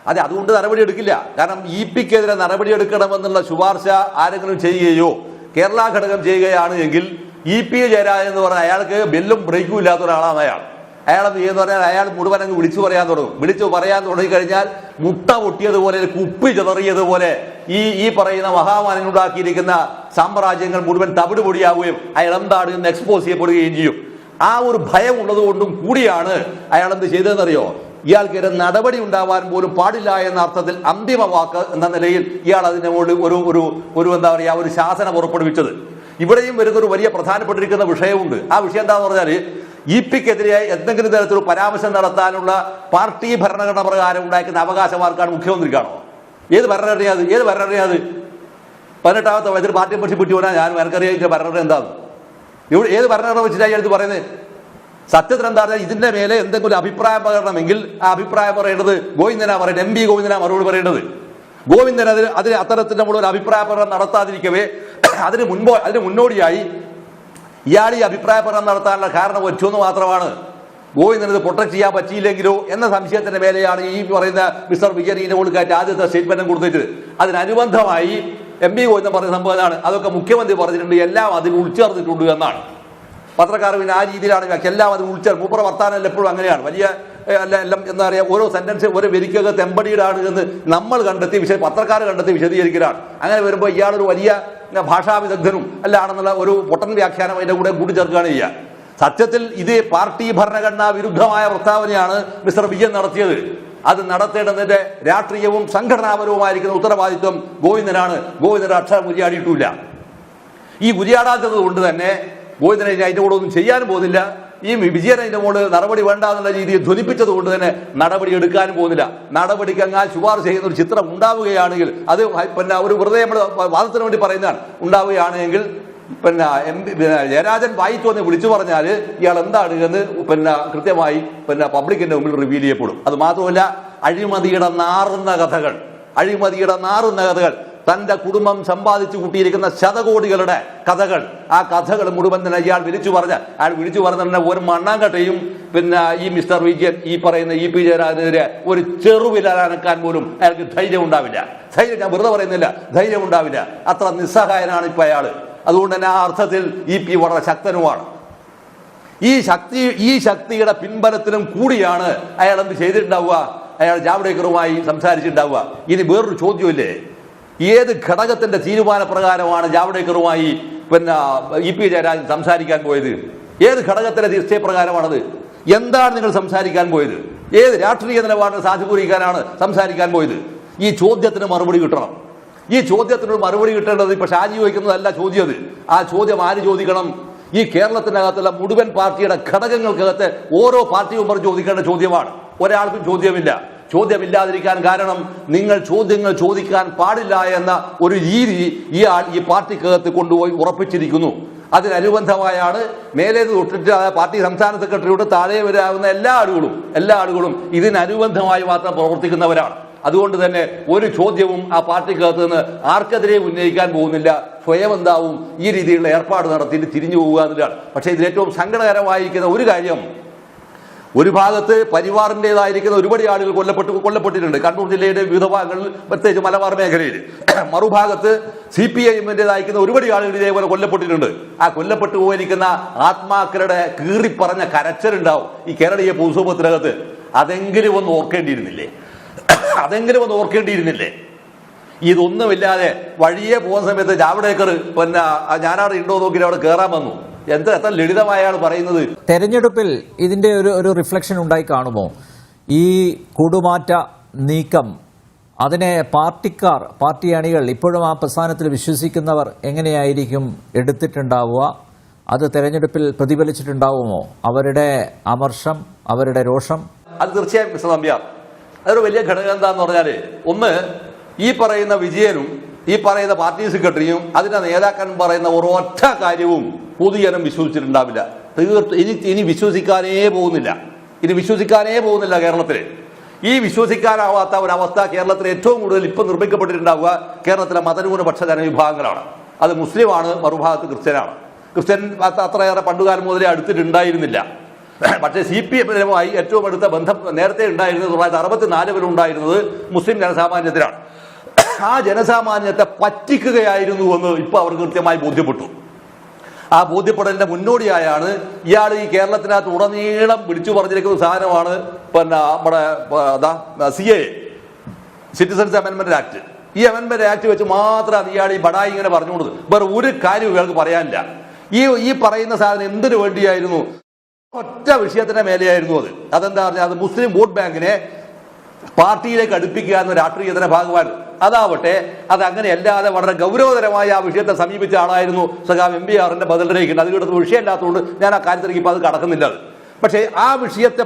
അതെ, അതുകൊണ്ട് നടപടി എടുക്കില്ല. കാരണം EPക്കെതിരെ നടപടി എടുക്കണമെന്നുള്ള ശുപാർശ ആരെങ്കിലും ചെയ്യുകയോ കേരള ഘടകം ചെയ്യുകയാണ് എങ്കിൽ EP ജയരാജൻ എന്ന് പറഞ്ഞാൽ അയാൾക്ക് ബെല്ലും ബ്രേക്കും ഇല്ലാത്ത ഒരാളാണ് അയാൾ എന്ന് പറഞ്ഞാൽ അയാൾ മുഴുവൻ അങ്ങ് വിളിച്ചു പറയാൻ തുടങ്ങിക്കഴിഞ്ഞാൽ മുട്ട പൊട്ടിയതുപോലെ കുപ്പി ചിതറിയതുപോലെ ഈ പറയുന്ന മഹാമാനങ്ങളുണ്ടാക്കിയിരിക്കുന്ന സാമ്രാജ്യങ്ങൾ മുഴുവൻ തവിട് പൊടിയാവുകയും അയാൾ എന്താണ് ഇന്ന് എക്സ്പോസ് ചെയ്യപ്പെടുകയും ചെയ്യും. ആ ഒരു ഭയം ഉള്ളതുകൊണ്ടും കൂടിയാണ് അയാൾ എന്ത് ചെയ്തതെന്നറിയോ? ഇയാൾക്കെതിരെ നടപടി ഉണ്ടാവാൻ പോലും പാടില്ല എന്ന അർത്ഥത്തിൽ അന്തിമ വാക്ക് എന്ന നിലയിൽ ഇയാൾ അതിന്റെ മുകളിൽ ഒരു എന്താ പറയുക ഒരു ശാസനം പുറപ്പെടുവിച്ചത്. ഇവിടെയും വരുന്നൊരു വലിയ പ്രധാനപ്പെട്ടിരിക്കുന്ന വിഷയമുണ്ട്. ആ വിഷയം എന്താന്ന് പറഞ്ഞാൽ EPക്കെതിരെ എന്തെങ്കിലും തരത്തിലുള്ള പരാമർശം നടത്താനുള്ള പാർട്ടി ഭരണഘടന പ്രകാരം ഉണ്ടായിരിക്കുന്ന അവകാശമാർക്കാണ് മുഖ്യമന്ത്രിക്കാണോ? ഏത് ഭരണഘടനയാണ്? 18ാമത്തെ വയസ്സിൽ പാർട്ടിയെ പറ്റി വിട്ടുപോകാൻ ഞാൻ എനിക്കറിയാം ഭരണഘടന എന്താണ്, ഏത് ഭരണഘടന വെച്ചിട്ടാണ് എടുത്ത് പറയുന്നത്? സത്യത്തിൽ എന്താ പറഞ്ഞാൽ ഇതിന്റെ മേലെ എന്തെങ്കിലും അഭിപ്രായം പറയണമെങ്കിൽ ആ അഭിപ്രായം പറയേണ്ടത് ഗോവിന്ദനാ പറയുന്നത്, MP ഗോവിന്ദനാ മറുപടി പറയേണ്ടത്. ഗോവിന്ദൻ അതിന് അത്തരത്തിൽ നമ്മളൊരു അഭിപ്രായ പ്രകടനം നടത്താതിരിക്കവേ അതിന് മുന്നോടിയായി ഇയാൾ ഈ അഭിപ്രായ പ്രകടനം നടത്താനുള്ള കാരണം ഒറ്റൊന്ന് മാത്രമാണ്, ഗോവിന്ദനത് പ്രൊട്ടക്ട് ചെയ്യാൻ പറ്റിയില്ലെങ്കിലോ എന്ന സംശയത്തിന്റെ മേലെയാണ് ഈ പറയുന്ന മിസ്റ്റർ വിജയൻ ഇതിനെ കൊടുക്കാറ്റ് ആദ്യത്തെ സ്റ്റേറ്റ്മെന്റും കൊടുത്തിട്ട് അതിനനുബന്ധമായി MP ഗോവിന്ദൻ പറഞ്ഞ സംഭവമാണ്. അതൊക്കെ മുഖ്യമന്ത്രി പറഞ്ഞിട്ടുണ്ട്, എല്ലാം അതിൽ ഉൾച്ചേർന്നിട്ടുണ്ട് എന്നാണ്. പത്രക്കാർ പിന്നെ ആ രീതിയിലാണ് എല്ലാം അത് ഉൾച്ചേർ മൂപ്പറ വർത്താനം എപ്പോഴും അങ്ങനെയാണ്. വലിയ എല്ലാം എന്താ പറയുക, ഓരോ സെന്റൻസ് ഓരോ വരിക്കകത്ത് എംബഡീഡാണ് എന്ന് നമ്മൾ കണ്ടെത്തി പത്രക്കാർ കണ്ടെത്തി വിശദീകരിക്കലാണ്. അങ്ങനെ വരുമ്പോൾ ഇയാളൊരു വലിയ ഭാഷാ വിദഗ്ധനും അല്ലാണെന്നുള്ള ഒരു പൊട്ടൻ വ്യാഖ്യാനം അതിന്റെ കൂടെ കൂട്ടിച്ചേർക്കുകയാണ് ചെയ്യുക. സത്യത്തിൽ ഇത് പാർട്ടി ഭരണഘടനാ വിരുദ്ധമായ പ്രസ്താവനയാണ് മിസ്റ്റർ വിജയൻ നടത്തിയത്. അത് നടത്തേണ്ടതിന്റെ രാഷ്ട്രീയവും സംഘടനാപരവുമായിരിക്കുന്ന ഉത്തരവാദിത്വം ഗോവിന്ദനാണ്. ഗോവിന്ദൻ അക്ഷരം ഉരിയാടിയിട്ടില്ല. ഈ ഉരിയാടാത്തത് കൊണ്ട് തന്നെ ഗോവിന്ദനെ അതിന്റെ കൂടെ ഒന്നും ചെയ്യാനും പോകുന്നില്ല. ഈ വിജയൻ അതിന്റെ മുകളിൽ നടപടി വേണ്ട എന്നുള്ള രീതിയിൽ ധ്വനിപ്പിച്ചത് കൊണ്ട് തന്നെ നടപടി എടുക്കാനും പോകുന്നില്ല. നടപടിക്കങ്ങാൽ ശുപാർശ ചെയ്യുന്ന ഒരു ചിത്രം ഉണ്ടാവുകയാണെങ്കിൽ അത് പിന്നെ ഒരു വെറുതെ നമ്മൾ വാദത്തിന് വേണ്ടി പറയുന്നതാണ്. ഉണ്ടാവുകയാണെങ്കിൽ ജയരാജൻ വായിത്തു എന്ന് വിളിച്ചു പറഞ്ഞാൽ ഇയാൾ എന്താണ് എന്ന് കൃത്യമായി പബ്ലിക്കിന്റെ മുമ്പിൽ റിവീൽ ചെയ്യപ്പെടും. അത് മാത്രമല്ല, അഴിമതിയുടെ നാറുന്ന കഥകൾ തന്റെ കുടുംബം സമ്പാദിച്ചു കൂട്ടിയിരിക്കുന്ന ശതകോടികളുടെ കഥകൾ, ആ കഥകൾ മുഴുവൻ തന്നെ അയാൾ വിളിച്ചു പറഞ്ഞ ഒരു മണ്ണാങ്കട്ടയും പിന്നെ ഈ മിസ്റ്റർ വിജയൻ ഈ പറയുന്ന ഇ പി ജയരാജനെതിരെ ഒരു ചെറുവില അനക്കാൻ പോലും അയാൾക്ക് ധൈര്യം ഉണ്ടാവില്ല. ധൈര്യം, ഞാൻ വെറുതെ പറയുന്നില്ല, ധൈര്യം ഉണ്ടാവില്ല. അത്ര നിസ്സഹായനാണ് ഇപ്പൊ അയാള്. അതുകൊണ്ട് തന്നെ ആ അർത്ഥത്തിൽ ഇ പി വളരെ ശക്തനുമാണ്. ഈ ശക്തിയുടെ പിൻബലത്തിലും കൂടിയാണ് അയാൾ എന്ത് ചെയ്തിട്ടുണ്ടാവുക, അയാൾ ജാവ്ദേക്കറുമായി സംസാരിച്ചിട്ടുണ്ടാവുക. ഇനി വേറൊരു ചോദ്യമില്ലേ, ഏത് ഘടകത്തിന്റെ തീരുമാനപ്രകാരമാണ് ജാവ്ദേക്കറുമായി പിന്നെ ഇ പി ജയരാജൻ സംസാരിക്കാൻ പോയത്? ഏത് ഘടകത്തിന്റെ നിശ്ചയപ്രകാരമാണത്? എന്താണ് നിങ്ങൾ സംസാരിക്കാൻ പോയത്? ഏത് രാഷ്ട്രീയ നിലപാടിനെ സാധൂകരിക്കാനാണ് സംസാരിക്കാൻ പോയത്? ഈ ചോദ്യത്തിന് മറുപടി കിട്ടണം. ഈ ചോദ്യത്തിനൊരു മറുപടി കിട്ടേണ്ടത് ഇപ്പൊ ഷാജി ചോദിക്കുന്നതല്ല ചോദ്യം. ആ ചോദ്യം ആര് ചോദിക്കണം? ഈ കേരളത്തിനകത്തുള്ള മുഴുവൻ പാർട്ടിയുടെ ഘടകങ്ങൾക്കകത്ത് ഓരോ പാർട്ടി മെമ്പർ ചോദിക്കേണ്ട ചോദ്യമാണ്. ഒരാൾക്കും ചോദ്യമില്ല. ചോദ്യമില്ലാതിരിക്കാൻ കാരണം നിങ്ങൾ ചോദ്യങ്ങൾ ചോദിക്കാൻ പാടില്ല എന്ന ഒരു രീതി ഈ പാർട്ടിക്കകത്ത് കൊണ്ടുപോയി ഉറപ്പിച്ചിരിക്കുന്നു. അതിനനുബന്ധമായാണ് മേലേത് തൊട്ടിട്ട് പാർട്ടി സംസ്ഥാന സെക്രട്ടറിയോട് താഴെ വരാവുന്ന എല്ലാ ആളുകളും ഇതിനനുബന്ധമായി മാത്രം പ്രവർത്തിക്കുന്നവരാണ്. അതുകൊണ്ട് തന്നെ ഒരു ചോദ്യവും ആ പാർട്ടിക്കകത്ത് നിന്ന് ആർക്കെതിരെ ഉന്നയിക്കാൻ പോകുന്നില്ല. സ്വയം എന്താവും ഈ രീതിയിലുള്ള ഏർപ്പാട് നടത്തിയിട്ട് തിരിഞ്ഞു പോവുക എന്നുള്ളതാണ്. പക്ഷേ ഇതിൽ ഏറ്റവും സങ്കടകരമായിരിക്കുന്ന ഒരു കാര്യം, ഒരു ഭാഗത്ത് പരിവാറിൻ്റെതായിരിക്കുന്ന ഒരുപാട് ആളുകൾ കൊല്ലപ്പെട്ടിട്ടുണ്ട് കണ്ണൂർ ജില്ലയുടെ വിവിധ ഭാഗങ്ങളിൽ, പ്രത്യേകിച്ച് മലബാർ മേഖലയിൽ. മറുഭാഗത്ത് CPIM-ൻ്റെതായിരിക്കുന്ന ഒരുപാട് ആളുകൾ ഇതേപോലെ കൊല്ലപ്പെട്ടിട്ടുണ്ട്. ആ കൊല്ലപ്പെട്ടു പോയിരിക്കുന്ന ആത്മാക്കളുടെ കീറിപ്പറഞ്ഞ കരച്ചിലുണ്ടാവും ഈ കേരളീയ പൊതുസമൂഹത്തിനകത്ത്. അതെങ്കിലും ഒന്ന് ഓർക്കേണ്ടിയിരുന്നില്ലേ? ഇതൊന്നുമില്ലാതെ വഴിയെ പോകുന്ന സമയത്ത് ജാവ്ദേക്കർ പിന്നെ ഞാനവിടെ ഉണ്ടോ നോക്കി അവിടെ കയറാൻ വന്നു. എത്ര ലളിതമായാണ് പറയുന്നത്. തെരഞ്ഞെടുപ്പിൽ ഇതിന്റെ ഒരു റിഫ്ലക്ഷൻ ഉണ്ടായി കാണുമോ? ഈ കൂടുമാറ്റ നീക്കം അതിനെ പാർട്ടി അണികൾ, ഇപ്പോഴും ആ പ്രസ്ഥാനത്തിൽ വിശ്വസിക്കുന്നവർ എങ്ങനെയായിരിക്കും എടുത്തിട്ടുണ്ടാവുക? അത് തെരഞ്ഞെടുപ്പിൽ പ്രതിഫലിച്ചിട്ടുണ്ടാവുമോ? അവരുടെ അമർഷം, അവരുടെ രോഷം? അത് തീർച്ചയായും മിസ്റ്റർ നമ്പ്യാർ, അതൊരു വലിയ ഘടകം എന്താന്ന് പറഞ്ഞാല്, ഒന്ന് ഈ പറയുന്ന വിജയനും ഈ പറയുന്ന പാർട്ടി സെക്രട്ടറിയും അതിന്റെ നേതാക്കന്മാർ പറയുന്ന ഒരൊറ്റ കാര്യവും പൊതുജനം വിശ്വസിച്ചിട്ടുണ്ടാവില്ല. ഇനി വിശ്വസിക്കാനേ പോകുന്നില്ല കേരളത്തിൽ. ഈ വിശ്വസിക്കാനാവാത്ത ഒരവസ്ഥ കേരളത്തിൽ ഏറ്റവും കൂടുതൽ ഇപ്പം നിർമ്മിക്കപ്പെട്ടിട്ടുണ്ടാവുക കേരളത്തിലെ മതന്യൂനപക്ഷ ജനവിഭാഗങ്ങളാണ്. അത് മുസ്ലിമാണ്, മറുഭാഗത്ത് ക്രിസ്ത്യനാണ്. ക്രിസ്ത്യൻ അത്രയേറെ പണ്ടുകാലം മുതലേ അടുത്തിട്ടുണ്ടായിരുന്നില്ല. പക്ഷേ CPM-മായി ഏറ്റവും അടുത്ത ബന്ധം നേരത്തെ ഉണ്ടായിരുന്നത് 1964 ഉണ്ടായിരുന്നത് മുസ്ലിം ജനസാമാന്യത്തിലാണ്. ആ ജനസാമാന്യത്തെ പറ്റിക്കുകയായിരുന്നു എന്ന് ഇപ്പൊ അവർ കൃത്യമായി ബോധ്യപ്പെട്ടു. ആ ബോധ്യപ്പെടലിന്റെ മുന്നോടിയായാണ് ഇയാൾ ഈ കേരളത്തിനകത്ത് ഉടനീളം വിളിച്ചു പറഞ്ഞിരിക്കുന്ന സാധനമാണ് പിന്നെ നമ്മുടെ CAA, സിറ്റിസൺസ് അമെൻമെന്റ് ആക്ട്. ഈ അമെൻമെന്റ് ആക്ട് വെച്ച് മാത്രമാണ് ഇയാൾ ഈ ബടായി ഇങ്ങനെ പറഞ്ഞുകൊണ്ടത്. വേറെ ഒരു കാര്യവും ഇയാൾക്ക് പറയാനില്ല. ഈ പറയുന്ന സാധനം എന്തിനു വേണ്ടിയായിരുന്നു? ഒറ്റ വിഷയത്തിന്റെ മേലെയായിരുന്നു അത്. അതെന്താ പറഞ്ഞാൽ, അത് മുസ്ലിം വോട്ട് ബാങ്കിനെ പാർട്ടിയിലേക്ക് അടുപ്പിക്കുക എന്ന രാഷ്ട്രീയത്തിന്റെ ഭാഗമാണ്. അതാവട്ടെ, അത് അങ്ങനെയല്ലാതെ വളരെ ഗൗരവതരമായ ആ വിഷയത്തെ സമീപിച്ച ആളായിരുന്നു സഖാവ് MBR-ന്റെ ബദലിലേക്ക്. അത് കിട്ടുന്ന വിഷയമല്ലാത്തതുകൊണ്ട് ഞാൻ ആ കാര്യത്തിലേക്ക് ഇപ്പൊ അത് കടക്കുന്നില്ല. പക്ഷേ ആ വിഷയത്തെ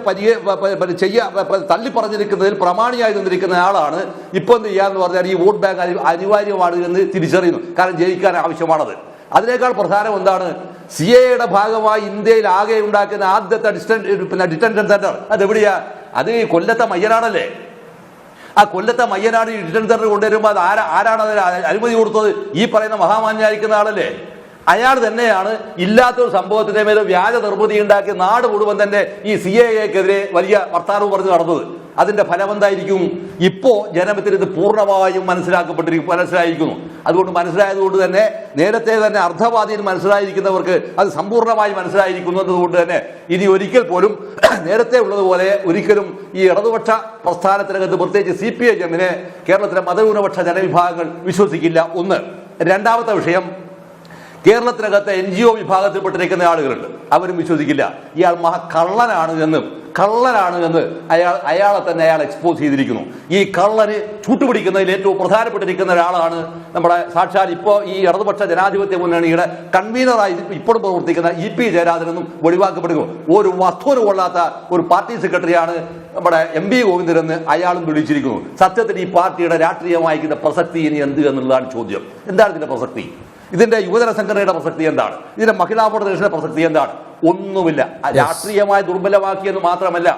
തള്ളി പറഞ്ഞിരിക്കുന്നതിൽ പ്രമാണിയായി നിന്നിരിക്കുന്ന ആളാണ് ഇപ്പൊ എന്ത് ചെയ്യാന്ന് പറഞ്ഞാൽ ഈ വോട്ട് ബാങ്ക് അനിവാര്യമാണ് എന്ന് തിരിച്ചറിയുന്നു. കാരണം ജയിക്കാൻ ആവശ്യമാണത്. അതിനേക്കാൾ പ്രധാനം എന്താണ്, CAA-യുടെ ഭാഗമായി ഇന്ത്യയിൽ ആകെ ഉണ്ടാക്കുന്ന ആദ്യത്തെ ഡിറ്റൻഷൻ സെന്റർ അതെവിടെയാ? അത് കൊല്ലത്തെ മയ്യനാടല്ലേ? ആ കൊല്ലത്തെ മയ്യനാട് ഡിറ്റൻഷൻ സെന്റർ കൊണ്ടുവരുമ്പോൾ അത് ആരാണ് അതിന് അനുമതി കൊടുത്തത്? ഈ പറയുന്ന മഹാമാന്യായിരിക്കുന്ന ആളല്ലേ? അയാൾ തന്നെയാണ് ഇല്ലാത്തൊരു സംഭവത്തിന്റെ മേലെ വ്യാജ നിർമ്മിതി ഉണ്ടാക്കി നാട് മുഴുവൻ തന്നെ ഈ CAA-ക്കെതിരെ വലിയ വർത്താനവും പറഞ്ഞു നടന്നത്. അതിന്റെ ഫലം എന്തായിരിക്കും? ഇപ്പോ ജനത്തിന് ഇത് പൂർണ്ണമായും മനസ്സിലായിരിക്കുന്നു. അതുകൊണ്ട് മനസ്സിലായതുകൊണ്ട് തന്നെ നേരത്തെ തന്നെ അർദ്ധവാദിയിൽ മനസ്സിലായിരിക്കുന്നവർക്ക് അത് സമ്പൂർണ്ണമായി മനസ്സിലായിരിക്കുന്നതുകൊണ്ട് തന്നെ ഇനി ഒരിക്കൽ പോലും നേരത്തെ ഉള്ളതുപോലെ ഒരിക്കലും ഈ ഇടതുപക്ഷ പ്രസ്ഥാനത്തിനകത്ത് പ്രത്യേകിച്ച് CPIM-നെ കേരളത്തിലെ മതന്യൂനപക്ഷ ജനവിഭാഗങ്ങൾ വിശ്വസിക്കില്ല. ഒന്ന്. രണ്ടാമത്തെ വിഷയം, കേരളത്തിനകത്തെ NGO വിഭാഗത്തിൽപ്പെട്ടിരിക്കുന്ന ആളുകളുണ്ട്, അവരും വിശ്വസിക്കില്ല. ഇയാൾ കള്ളനാണ് എന്ന് അയാളെ തന്നെ എക്സ്പോസ് ചെയ്തിരിക്കുന്നു. ഈ കള്ളന് ചൂട്ടുപിടിക്കുന്നതിൽ ഏറ്റവും പ്രധാനപ്പെട്ടിരിക്കുന്ന ഒരാളാണ് നമ്മുടെ സാക്ഷാൽ ഇപ്പോൾ ഈ ഇടതുപക്ഷ ജനാധിപത്യ മുന്നണിയുടെ കൺവീനറായി ഇപ്പോഴും പ്രവർത്തിക്കുന്ന EP ജയരാജനെന്നും വെളിവാക്കപ്പെടുന്നു. ഒരു വസ്തുവിന് കൊള്ളാത്ത ഒരു പാർട്ടി സെക്രട്ടറിയാണ് നമ്മുടെ MB ഗോവിന്ദൻ എന്ന് അയാളും വിളിച്ചിരിക്കുന്നു. സത്യത്തിൽ ഈ പാർട്ടിയുടെ രാഷ്ട്രീയമായിരിക്കുന്ന പ്രസക്തി ഇനി എന്ത് എന്നുള്ളതാണ് ചോദ്യം. എന്താണ് ഇതിന്റെ പ്രസക്തി? ഇതിന്റെ യുവജന സംഘടനയുടെ പ്രസക്തി എന്താണ്? ഇതിന്റെ മഹിളാ ഫെഡറേഷന്റെ പ്രസക്തി എന്താണ്? ഒന്നുമില്ല. രാഷ്ട്രീയമായി ദുർബലമാക്കിയെന്ന് മാത്രമല്ല,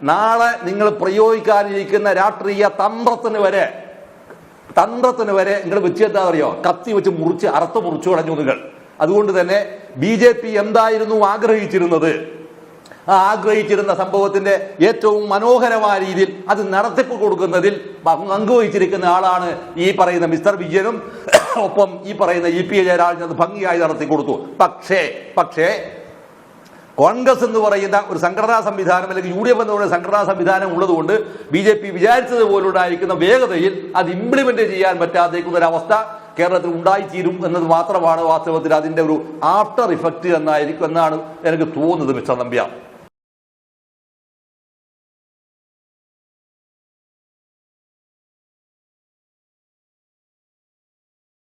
നാളെ നിങ്ങൾ പ്രയോഗിക്കാനിരിക്കുന്ന രാഷ്ട്രീയ തന്ത്രത്തിന് വരെ നിങ്ങൾ വെച്ച് എന്താ അറിയോ, കത്തി വെച്ച് അറുത്ത് മുറിച്ചു കളഞ്ഞു നിങ്ങൾ. അതുകൊണ്ട് തന്നെ BJP എന്തായിരുന്നു ആഗ്രഹിച്ചിരുന്നത്? ആഗ്രഹിച്ചിരുന്ന സംഭവത്തിന്റെ ഏറ്റവും മനോഹരമായ രീതിയിൽ അത് നടത്തിപ്പ് കൊടുക്കുന്നതിൽ പങ്കുവഹിച്ചിരിക്കുന്ന ആളാണ് ഈ പറയുന്ന മിസ്റ്റർ വിജയനും ഒപ്പം ഈ പറയുന്ന ഇ.പി. ജയരാജൻ അത് ഭംഗിയായി നടത്തി കൊടുത്തു. പക്ഷേ കോൺഗ്രസ് എന്ന് പറയുന്ന ഒരു സംഘടനാ സംവിധാനം അല്ലെങ്കിൽ UDF എന്ന് പറയുന്ന സംഘടനാ സംവിധാനം ഉള്ളതുകൊണ്ട് BJP വിചാരിച്ചതുപോലുണ്ടായിരിക്കുന്ന വേഗതയിൽ അത് ഇംപ്ലിമെന്റ് ചെയ്യാൻ പറ്റാത്തേക്കുന്ന ഒരു അവസ്ഥ കേരളത്തിൽ ഉണ്ടായിത്തീരും എന്നത് മാത്രമാണ് വാസ്തവത്തിൽ അതിന്റെ ഒരു ആഫ്റ്റർ ഇഫക്റ്റ് എന്നാണ് എനിക്ക് തോന്നുന്നത് മിസ്റ്റർ നമ്പ്യാർ.